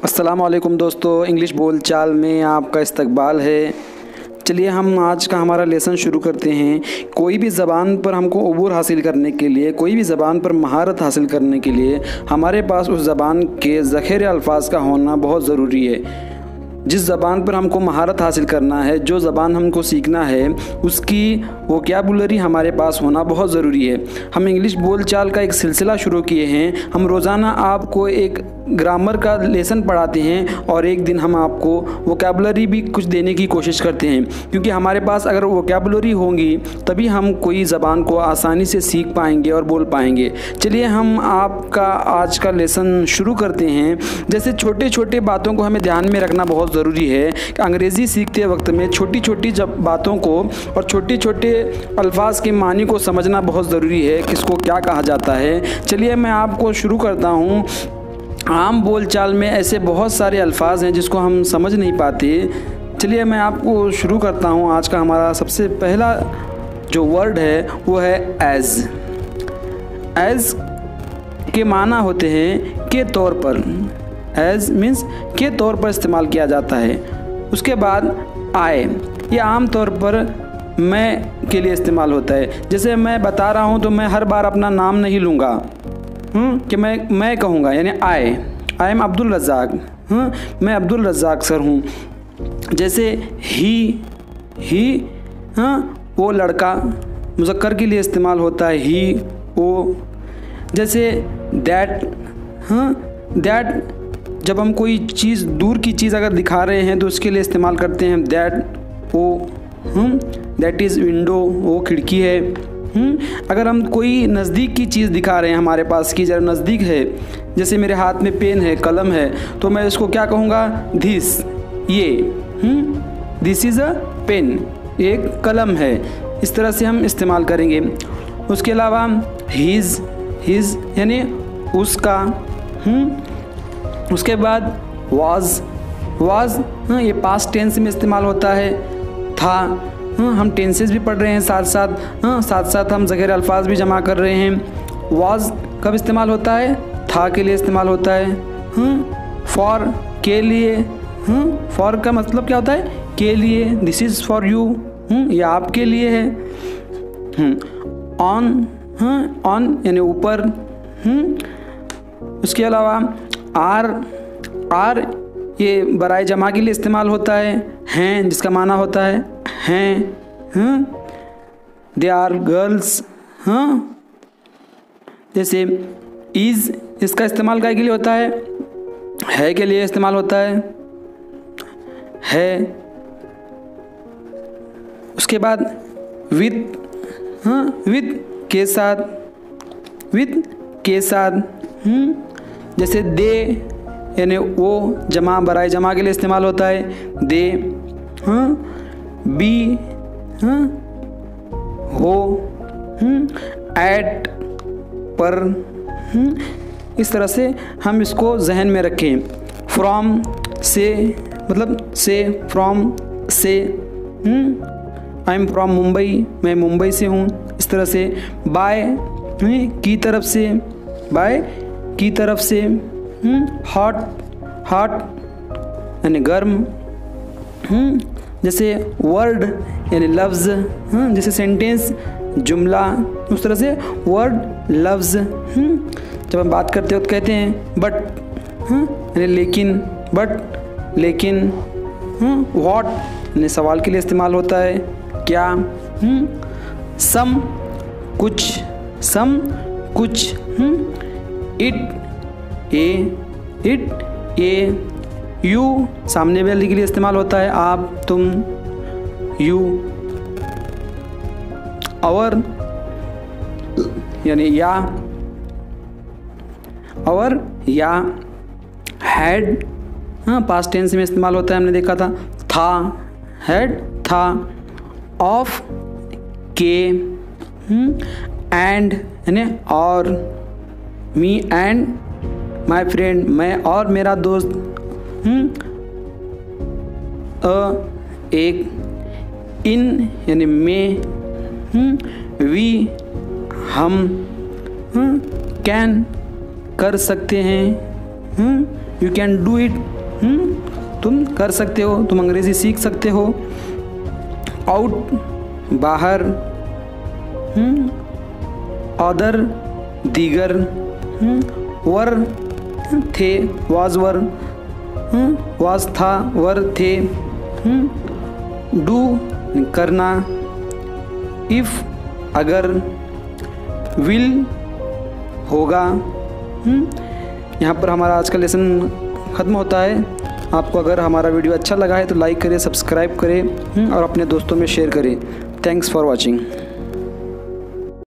अस्सलाम वालेकुम दोस्तों, इंग्लिश बोल चाल में आपका इस्तकबाल है। चलिए हम आज का हमारा लेसन शुरू करते हैं। कोई भी ज़बान पर हमको अबूर हासिल करने के लिए, कोई भी ज़बान पर महारत हासिल करने के लिए हमारे पास उस ज़बान के ज़खीरे अल्फाज का होना बहुत ज़रूरी है। जिस ज़बान पर हमको महारत हासिल करना है, जो ज़बान हमको सीखना है, उसकी वोकैबुलरी हमारे पास होना बहुत ज़रूरी है। हम इंग्लिश बोल चाल का एक सिलसिला शुरू किए हैं। हम रोज़ाना आपको एक ग्रामर का लेसन पढ़ाते हैं और एक दिन हम आपको वोकैबुलरी भी कुछ देने की कोशिश करते हैं, क्योंकि हमारे पास अगर वोकैबुलरी होंगी तभी हम कोई ज़बान को आसानी से सीख पाएंगे और बोल पाएंगे। चलिए हम आपका आज का लेसन शुरू करते हैं। जैसे छोटे छोटे बातों को हमें ध्यान में रखना बहुत ज़रूरी है कि अंग्रेज़ी सीखते वक्त में छोटी छोटी बातों को और छोटे छोटे अल्फाज के मानी को समझना बहुत ज़रूरी है, किसको क्या कहा जाता है। चलिए मैं आपको शुरू करता हूँ। आम बोलचाल में ऐसे बहुत सारे अल्फाज हैं जिसको हम समझ नहीं पाते। चलिए मैं आपको शुरू करता हूँ। आज का हमारा सबसे पहला जो वर्ड है वो है एज़। एज़ के माना होते हैं के तौर पर। एज़ मीन्स के तौर पर इस्तेमाल किया जाता है। उसके बाद आए, ये आम तौर पर मैं के लिए इस्तेमाल होता है। जैसे मैं बता रहा हूँ तो मैं हर बार अपना नाम नहीं लूँगा कि मैं कहूँगा, यानी आई एम अब्दुल रज़ाक, मैं अब्दुल रज़ाक सर हूँ। जैसे ही वो लड़का मुज़क्कर के लिए इस्तेमाल होता है, ही वो। जैसे दैट जब हम कोई चीज़, दूर की चीज़ अगर दिखा रहे हैं तो उसके लिए इस्तेमाल करते हैं दैट, वो। दैट इज़ विंडो, वो खिड़की है। अगर हम कोई नज़दीक की चीज़ दिखा रहे हैं हमारे पास की, ज़रा नज़दीक है, जैसे मेरे हाथ में पेन है, कलम है, तो मैं इसको क्या कहूँगा, धिस, ये। दिस इज़ अ पेन, एक कलम है। इस तरह से हम इस्तेमाल करेंगे। उसके अलावा हिज यानी उसका। उसके बाद वाज, ये पास्ट टेंस में इस्तेमाल होता है। था, हम टेंसेस भी पढ़ रहे हैं साथ साथ हम ज़ख़ीरे अल्फाज भी जमा कर रहे हैं। वाज कब इस्तेमाल होता है, था के लिए इस्तेमाल होता है। फॉर के लिए, फॉर का मतलब क्या होता है, के लिए। दिस इज़ फॉर यू, ये आपके लिए है। ऑन यानी ऊपर। उसके अलावा आर ये बराए जमा के लिए इस्तेमाल होता है। हैं जिसका माना होता है हैं। They are girls. जैसे इज़, इसका इस्तेमाल क्या के लिए होता है के लिए इस्तेमाल होता है। उसके बाद विद के साथ। जैसे दे यानी वो जमा, बराए जमा के लिए इस्तेमाल होता है दे। बी हो, एट पर। इस तरह से हम इसको जहन में रखें। फ्रॉम से मतलब से, फ्रॉम से। आई एम फ्रॉम मुंबई, मैं मुंबई से हूँ। इस तरह से बाय की तरफ से, बाय की तरफ से। हॉट यानी गर्म। जैसे वर्ड यानी लफ्ज़, जैसे सेंटेंस जुमला, उस तरह से वर्ड लफ्ज़। जब हम बात करते हो तो कहते हैं बट, यानी लेकिन। व्हाट यानी सवाल के लिए इस्तेमाल होता है, क्या। सम कुछ। इट यू सामने वाले के लिए इस्तेमाल होता है, आप, तुम, यू। और यानी या हैड, पास्ट टेंस में इस्तेमाल होता है, हमने देखा था। था, हैड था। ऑफ के, एंड यानी और। मी एंड माय फ्रेंड, मैं और मेरा दोस्त। एक। इन यानी में। वी हम। कैन कर सकते हैं, यू कैन डू इट, तुम कर सकते हो, तुम अंग्रेज़ी सीख सकते हो। आउट बाहर, अदर दीगर, वर थे, वाज वर, वाज था, वर थे। डू करना, इफ़ अगर, विल होगा। यहाँ पर हमारा आज का लेसन ख़त्म होता है। आपको अगर हमारा वीडियो अच्छा लगा है तो लाइक करें, सब्सक्राइब करें और अपने दोस्तों में शेयर करें। Thanks for watching.